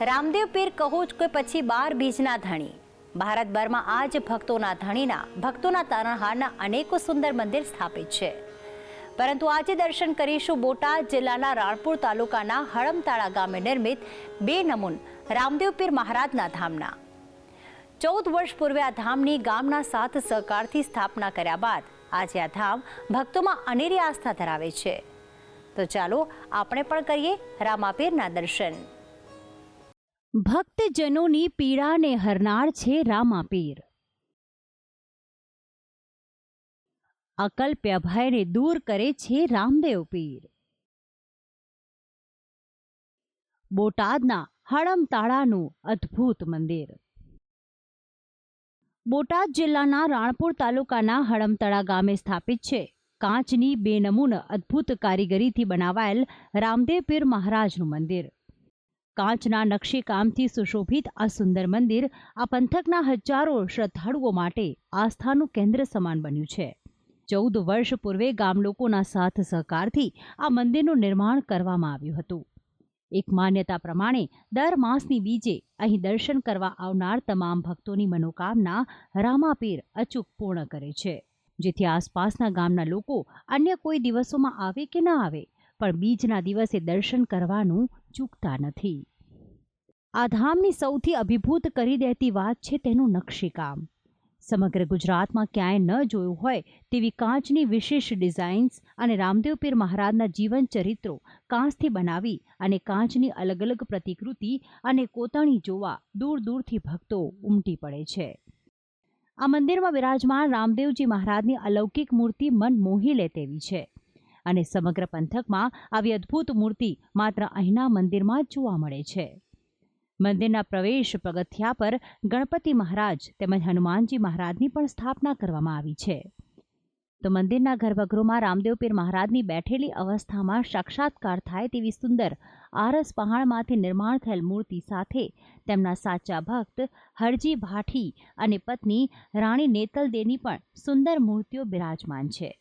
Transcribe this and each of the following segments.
રામદેવ પીર કહો કે પછી 12 બીજના ધણી, ભારતભરમાં આજ ભક્તોના ધણીના ભક્તોના તારણહારના અનેકો સુંદર મંદિર સ્થાપિત છે. પરંતુ આજે દર્શન કરીશું બોટાદ જિલ્લાના રાણપુર તાલુકાના હળમતાળા ગામે નિર્મિત 2 નમૂન રામદેવ પીર મહારાજના ધામના. 14 વર્ષ પૂર્વે આ ધામની ગામના સાથ સહકારથી સ્થાપના કર્યા બાદ આજે આ ધામ ભક્તોમાં અનેરી આસ્થા ધરાવે છે. તો ચાલો આપણે પણ કરીએ રામાપીરના દર્શન. ભક્તજનોની પીડાને હરનાર છે રામાપીર. અકલ્પ્ય ભયને દૂર કરે છે રામદેવ પીર. બોટાદના હળમતાળાનું અદ્ભુત મંદિર. બોટાદ જિલ્લાના રાણપુર તાલુકાના હળમતાળા ગામે સ્થાપિત છે કાચની 2 નમૂન અદ્ભુત કારીગરીથી બનાવાયેલ રામદેવ પીર મહારાજનું મંદિર. કાચના નકશીકામથી સુશોભિત આ સુંદર મંદિર આ પંથકના હજારો શ્રદ્ધાળુઓ માટે આસ્થાનું કેન્દ્ર સમાન બન્યું છે. 14 વર્ષ પૂર્વે ગામ લોકોના સાથ સહકારથી આ મંદિરનું નિર્માણ કરવામાં આવ્યું હતું. એક માન્યતા પ્રમાણે દર માસની બીજે અહીં દર્શન કરવા આવનાર તમામ ભક્તોની મનોકામના રામાપીર અચૂક પૂર્ણ કરે છે, જેથી આસપાસના ગામના લોકો અન્ય કોઈ દિવસોમાં આવે કે ન આવે પણ બીજના દિવસે દર્શન કરવાનું ચૂકતા નથી. આ ધામની સૌથી અભિભૂત કરી દેતી વાત છે તેનું નકશીકામ. સમગ્ર ગુજરાતમાં ક્યાંય ન જોયું હોય તેવી કાચની વિશેષ ડિઝાઇન્સ અને રામદેવ પીર મહારાજના જીવન ચરિત્રો કાચથી બનાવી અને કાચની અલગ અલગ પ્રતિકૃતિ અને કોતરણી જોવા દૂર દૂરથી ભક્તો ઉમટી પડે છે. આ મંદિરમાં બિરાજમાન રામદેવજી મહારાજની અલૌકિક મૂર્તિ મન મોહી લે તેવી છે અને સમગ્ર પંથકમાં આવી અદ્ભુત મૂર્તિ માત્ર અહીંના મંદિરમાં જ જોવા મળે છે. મંદિરના પ્રવેશ પગથિયા પર ગણપતિ મહારાજ તેમજ હનુમાનજી મહારાજની પણ સ્થાપના કરવામાં આવી છે. તો મંદિરના ગર્ભગૃહમાં રામદેવ પીર મહારાજની બેઠેલી અવસ્થામાં સાક્ષાત્કાર થાય તેવી સુંદર આરસ પહાણમાંથી નિર્માણ થયેલ મૂર્તિ સાથે તેમના સાચા ભક્ત હરજી ભાઠી અને પત્ની રાણી નેતલદેની પણ સુંદર મૂર્તિઓ બિરાજમાન છે.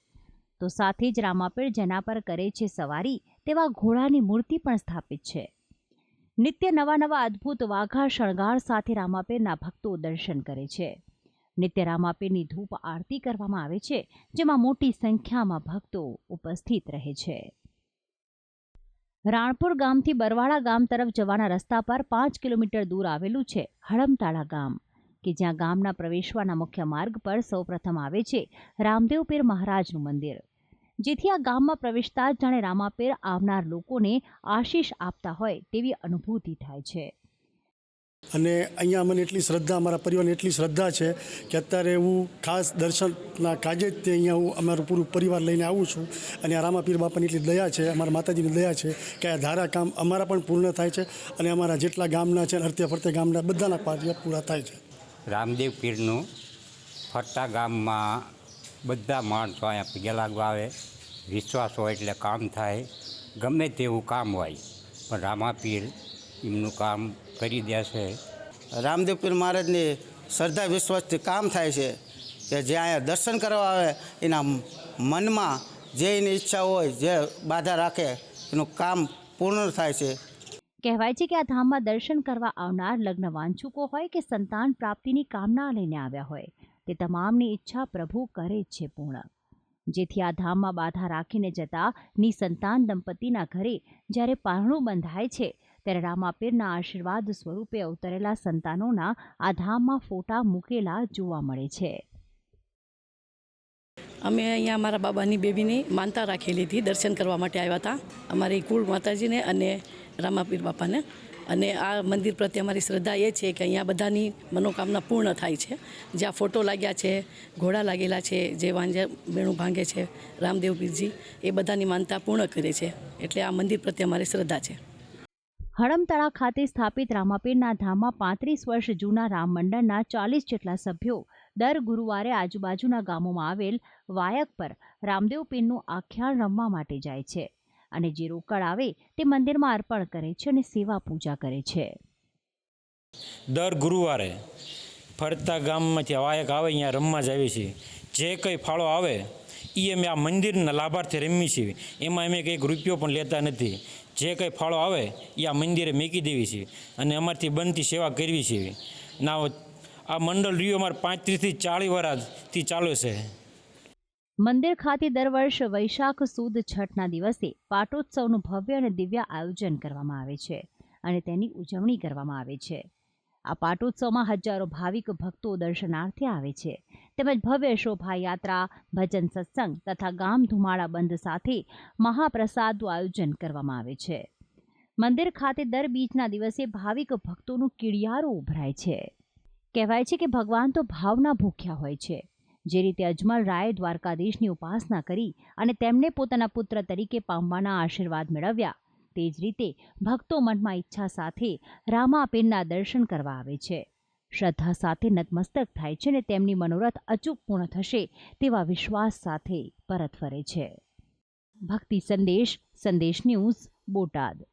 તો સાથે જ રામાપીર જેના પર કરે છે સવારી તેવા ઘોડાની મૂર્તિ પણ સ્થાપિત છે. નિત્ય નવા અદ્ભુત વાઘા શણગાર સાથે રામાપીરના ભક્તો દર્શન કરે છે. નિત્ય રામાપીરની ધૂપ આરતી કરવામાં આવે છે, જેમાં મોટી સંખ્યામાં ભક્તો ઉપસ્થિત રહે છે. રાણપુર ગામથી બરવાળા ગામ તરફ જવાના રસ્તા પર 5 કિલોમીટર દૂર આવેલું છે હળમતાળા ગામ, કે જ્યાં ગામના પ્રવેશવાના મુખ્ય માર્ગ પર સૌપ્રથમ આવે છે રામદેવ પીર મહારાજનું મંદિર, જેથી આ ગામમાં પ્રવેશતા જ જાણે રામાપીર આવનાર લોકોને આશીષ આપતા હોય તેવી અનુભૂતિ થાય છે. અને અહીંયા મને એટલી શ્રદ્ધા, અમારા પરિવારને એટલી શ્રદ્ધા છે કે અત્યારે હું ખાસ દર્શનના કાજે જ તે અહીંયા હું અમારું પૂરું પરિવાર લઈને આવું છું. અને આ રામાપીર બાપાની એટલી દયા છે, અમારા માતાજીની દયા છે કે આ ધારા કામ અમારા પણ પૂર્ણ થાય છે અને અમારા જેટલા ગામના છે અર્થે ફરતે ગામના બધાના કાર્ય પૂરા થાય છે. રામદેવ પીરનું ફરતા ગામમાં બધા માણસો અહીંયા પગે લાગવા આવે. વિશ્વાસ હોય એટલે કામ થાય, ગમે તેવું કામ હોય પણ રામાપીર એમનું કામ કરી દેશે. રામદેવ પીર મહારાજની શ્રદ્ધા વિશ્વાસથી કામ થાય છે કે જે અહીંયા દર્શન કરવા આવે એના મનમાં જે એની ઈચ્છા હોય, જે બાધા રાખે એનું કામ પૂર્ણ થાય છે. કહેવાય છે કે આ ધામમાં દર્શન કરવા આવનાર લગ્ન વાંછુકો હોય કે સંતાન પ્રાપ્તિની કામના લઈને આવ્યા હોય તે તમામની ઈચ્છા પ્રભુ કરે છે પૂર્ણ. જેથી આ ધામમાં બાધા રાખીને જતા નિસંતાન દંપતીના ઘરે જ્યારે પારણું બંધાય છે ત્યારે રામાપીરના આશીર્વાદ સ્વરૂપે અવતરેલા સંતાનોના આ ધામમાં ફોટા મૂકેલા જોવા મળે છે. અમે અહીંયા અમારા બાબાની બેબીની માનતા રાખેલી હતી, દર્શન કરવા માટે આવ્યા હતા અમારી કુળ માતાજીને અને રામાપીર બાપાને. અને આ મંદિર પ્રત્યે અમારી શ્રદ્ધા એ છે કે અહીંયા બધાની મનોકામના પૂર્ણ થાય છે. જ્યાં ફોટો લાગ્યા છે, ઘોડા લાગેલા છે, જે વાંજે બેણું ભાંગે છે રામદેવ પીરજી, એ બધાની માનતા પૂર્ણ કરે છે. એટલે આ મંદિર પ્રત્યે અમારી શ્રદ્ધા છે. હળમતાળા ખાતે સ્થાપિત રામાપીરના ધામમાં 35 વર્ષ જૂના રામ મંડળના 40 જેટલા સભ્યો દર ગુરુવારે આજુબાજુના ગામોમાં આવેલ વાયક પર રામદેવ પીરનું આખ્યાન રમવા માટે જાય છે અને જે રોકડ આવે તે મંદિરમાં અર્પણ કરે છે અને સેવા પૂજા કરે છે. દર ગુરુવારે ફરતા ગામમાંથી વાયક આવે અહીંયા રમવા જ આવી છીએ. જે કંઈ ફાળો આવે એ અમે આ મંદિરના લાભાર્થે રમીએ છીએ. એમાં અમે કંઈક રૂપિયો પણ લેતા નથી. જે કંઈ ફાળો આવે એ આ મંદિરે મૂકી દેવી છે અને અમારથી બનતી સેવા કરવી છે. ના આ મંડળ રહ્યું અમારે 35થી 40 વર્ષથી ચાલુ છે. મંદિર ખાતે દર વર્ષ વૈશાખ સુદ છઠના દિવસે પાટોત્સવનું ભવ્ય અને દિવ્ય આયોજન કરવામાં આવે છે અને તેની ઉજવણી કરવામાં આવે છે. આ પાટોત્સવમાં હજારો ભાવિક ભક્તો દર્શનાર્થે આવે છે તેમજ ભવ્ય શોભાયાત્રા, ભજન સત્સંગ તથા ગામ ધુમાડા બંધ સાથે મહાપ્રસાદનું આયોજન કરવામાં આવે છે. મંદિર ખાતે દર બીજના દિવસે ભાવિક ભક્તોનું કીડિયારું ઉભરાય છે. કહેવાય છે કે ભગવાન તો ભાવના ભૂખ્યા હોય છે. જે રીતે અજમલ રાયે દ્વારકાધીશની ઉપાસના કરી અને તેમને પોતાના પુત્ર તરીકે પામવાના આશીર્વાદ મેળવ્યા, તે જ રીતે ભક્તો મનમાં ઈચ્છા સાથે રામાપીરના દર્શન કરવા આવે છે. શ્રદ્ધા સાથે નતમસ્તક થાય છે અને તેમની મનોરથ અચૂક પૂર્ણ થશે તેવા વિશ્વાસ સાથે પરત ફરે છે. ભક્તિ સંદેશ, સંદેશ ન્યૂઝ, બોટાદ.